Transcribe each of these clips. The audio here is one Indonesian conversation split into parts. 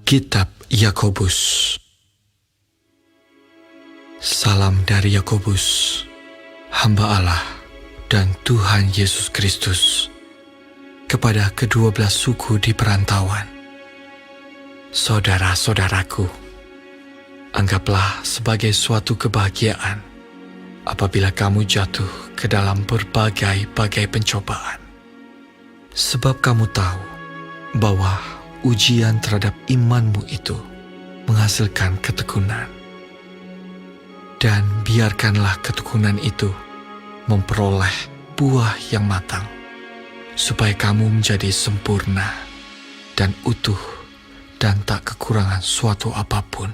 Kitab Yakobus. Salam dari Yakobus, hamba Allah dan Tuhan Yesus Kristus, kepada ke-12 suku di perantauan. Saudara-saudaraku, anggaplah sebagai suatu kebahagiaan apabila kamu jatuh ke dalam berbagai-bagai pencobaan. Sebab kamu tahu bahwa ujian terhadap imanmu itu menghasilkan ketekunan. Dan biarkanlah ketekunan itu memperoleh buah yang matang, supaya kamu menjadi sempurna dan utuh dan tak kekurangan suatu apapun.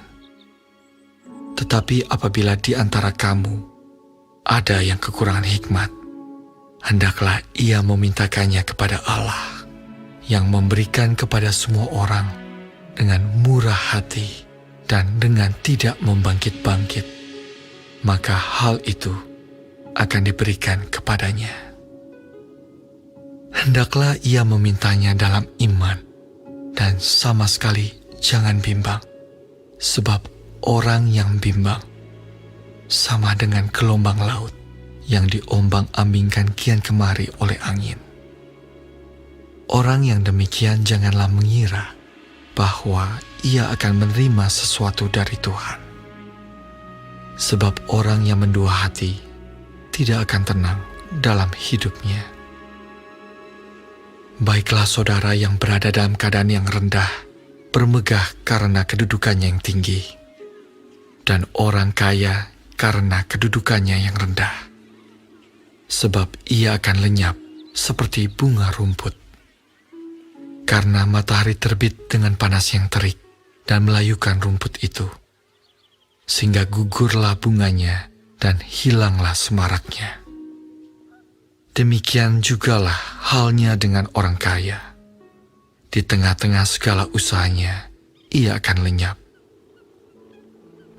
Tetapi apabila di antara kamu ada yang kekurangan hikmat, hendaklah ia memintakannya kepada Allah, yang memberikan kepada semua orang dengan murah hati dan dengan tidak membangkit-bangkit, maka hal itu akan diberikan kepadanya. Hendaklah ia memintanya dalam iman, dan sama sekali jangan bimbang, sebab orang yang bimbang sama dengan gelombang laut yang diombang-ambingkan kian kemari oleh angin. Orang yang demikian janganlah mengira bahwa ia akan menerima sesuatu dari Tuhan. Sebab orang yang mendua hati tidak akan tenang dalam hidupnya. Baiklah saudara yang berada dalam keadaan yang rendah, bermegah karena kedudukannya yang tinggi, dan orang kaya karena kedudukannya yang rendah. Sebab ia akan lenyap seperti bunga rumput. Karena matahari terbit dengan panas yang terik dan melayukan rumput itu, sehingga gugurlah bunganya dan hilanglah semaraknya. Demikian jugalah halnya dengan orang kaya. Di tengah-tengah segala usahanya, ia akan lenyap.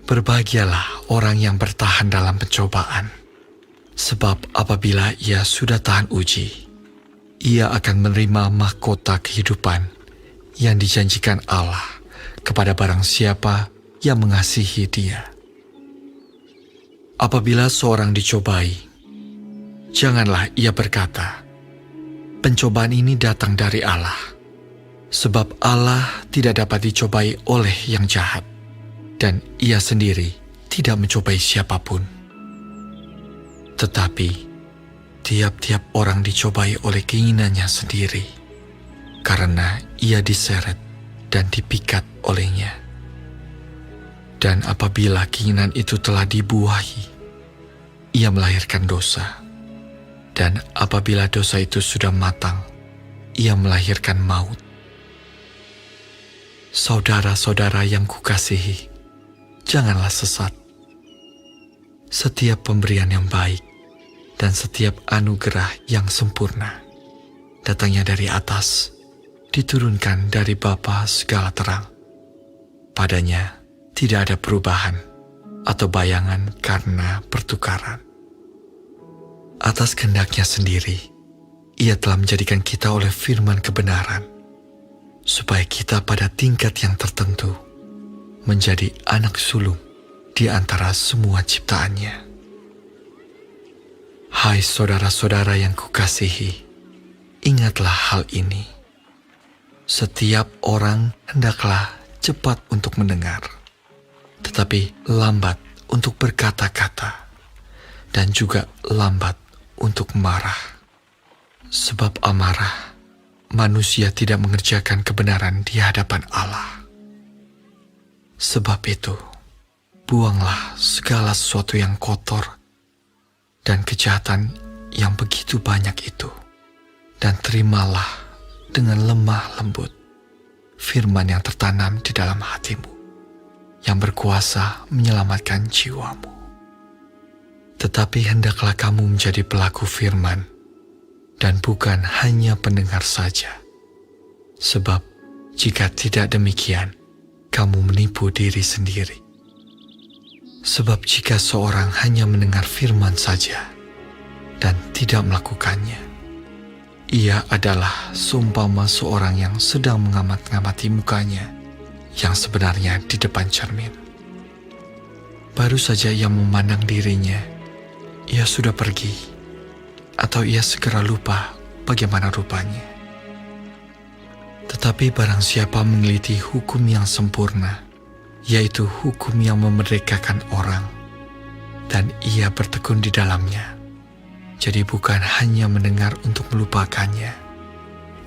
Berbahagialah orang yang bertahan dalam pencobaan, sebab apabila ia sudah tahan uji, ia akan menerima mahkota kehidupan yang dijanjikan Allah kepada barang siapa yang mengasihi Dia. Apabila seorang dicobai, janganlah ia berkata, "Pencobaan ini datang dari Allah," sebab Allah tidak dapat dicobai oleh yang jahat, dan ia sendiri tidak mencobai siapapun. Tetapi tiap-tiap orang dicobai oleh keinginannya sendiri, karena ia diseret dan dipikat olehnya. Dan apabila keinginan itu telah dibuahi, ia melahirkan dosa. Dan apabila dosa itu sudah matang, ia melahirkan maut. Saudara-saudara yang kukasihi, janganlah sesat. Setiap pemberian yang baik dan setiap anugerah yang sempurna datangnya dari atas, diturunkan dari Bapa segala terang. Padanya tidak ada perubahan atau bayangan karena pertukaran. Atas kehendaknya sendiri, ia telah menjadikan kita oleh firman kebenaran, supaya kita pada tingkat yang tertentu menjadi anak sulung di antara semua ciptaannya. Hai saudara-saudara yang kukasihi, ingatlah hal ini. Setiap orang hendaklah cepat untuk mendengar, tetapi lambat untuk berkata-kata, dan juga lambat untuk marah. Sebab amarah, manusia tidak mengerjakan kebenaran di hadapan Allah. Sebab itu, buanglah segala sesuatu yang kotor dan kejahatan yang begitu banyak itu, dan terimalah dengan lemah lembut firman yang tertanam di dalam hatimu, yang berkuasa menyelamatkan jiwamu. Tetapi hendaklah kamu menjadi pelaku firman, dan bukan hanya pendengar saja. Sebab jika tidak demikian, kamu menipu diri sendiri. Sebab jika seorang hanya mendengar firman saja dan tidak melakukannya, ia adalah seumpama seorang yang sedang mengamat-ngamati mukanya yang sebenarnya di depan cermin. Baru saja ia memandang dirinya, ia sudah pergi, atau ia segera lupa bagaimana rupanya. Tetapi barang siapa meneliti hukum yang sempurna, yaitu hukum yang memerdekakan orang, dan ia bertekun di dalamnya, jadi bukan hanya mendengar untuk melupakannya,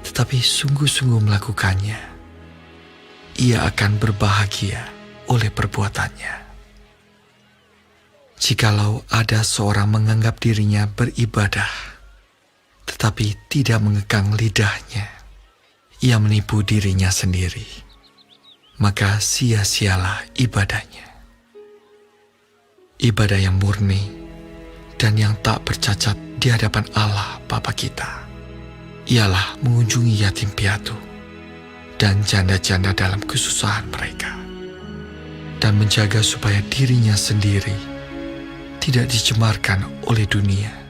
tetapi sungguh-sungguh melakukannya, ia akan berbahagia oleh perbuatannya. Jikalau ada seorang menganggap dirinya beribadah, tetapi tidak mengekang lidahnya, ia menipu dirinya sendiri, maka sia-sialah ibadahnya. Ibadah yang murni dan yang tak bercacat di hadapan Allah Bapa kita ialah mengunjungi yatim piatu dan janda-janda dalam kesusahan mereka, dan menjaga supaya dirinya sendiri tidak dicemarkan oleh dunia.